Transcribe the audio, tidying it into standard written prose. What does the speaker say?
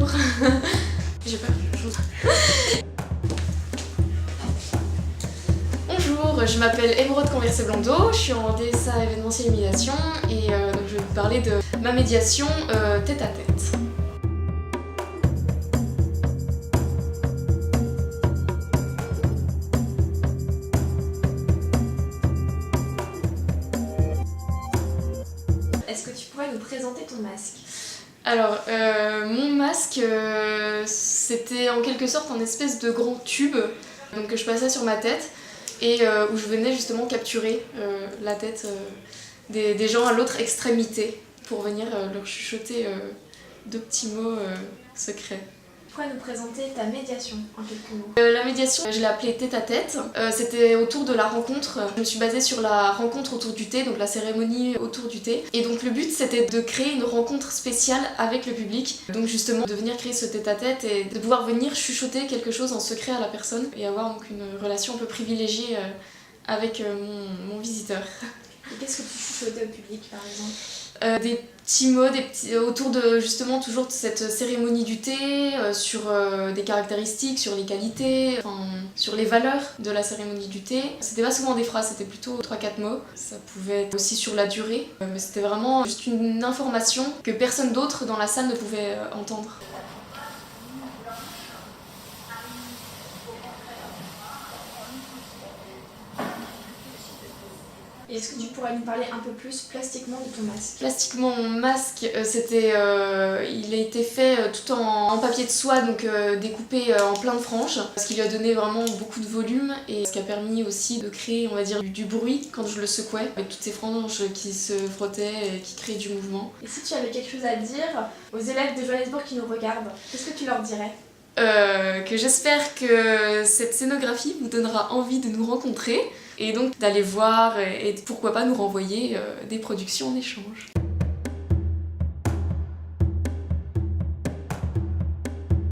bonjour. J'ai peur. Bonjour, je m'appelle Émeraude Conversé-Blondeau, je suis en DSA événementiel et médiation et donc je vais vous parler de ma médiation tête à tête. Est-ce que tu pourrais nous présenter ton masque? Alors, mon masque, c'était en quelque sorte un espèce de grand tube donc, que je passais sur ma tête et où je venais justement capturer la tête des gens à l'autre extrémité pour venir leur chuchoter deux petits mots secrets. Tu pourrais nous présenter ta médiation en quelques mots? La médiation, je l'ai appelée tête à tête. C'était autour de la rencontre. Je me suis basée sur la rencontre autour du thé, donc la cérémonie autour du thé. Et donc le but, c'était de créer une rencontre spéciale avec le public. Donc justement, de venir créer ce tête à tête et de pouvoir venir chuchoter quelque chose en secret à la personne et avoir donc une relation un peu privilégiée avec mon visiteur. Et qu'est-ce que tu chuchotais au public par exemple? Des petits mots autour de justement toujours de cette cérémonie du thé, sur des caractéristiques, sur les qualités, sur les valeurs de la cérémonie du thé. C'était pas souvent des phrases, c'était plutôt 3-4 mots. Ça pouvait être aussi sur la durée, mais c'était vraiment juste une information que personne d'autre dans la salle ne pouvait entendre. Et est-ce que tu pourrais nous parler un peu plus plastiquement de ton masque? Plastiquement, mon masque, il a été fait tout en papier de soie, donc découpé en plein de franges, ce qui lui a donné vraiment beaucoup de volume et ce qui a permis aussi de créer, on va dire, du bruit quand je le secouais, avec toutes ces franges qui se frottaient et qui créaient du mouvement. Et si tu avais quelque chose à dire aux élèves de Johannesburg qui nous regardent, qu'est-ce que tu leur dirais? Que j'espère que cette scénographie vous donnera envie de nous rencontrer et donc d'aller voir et pourquoi pas nous renvoyer des productions en échange.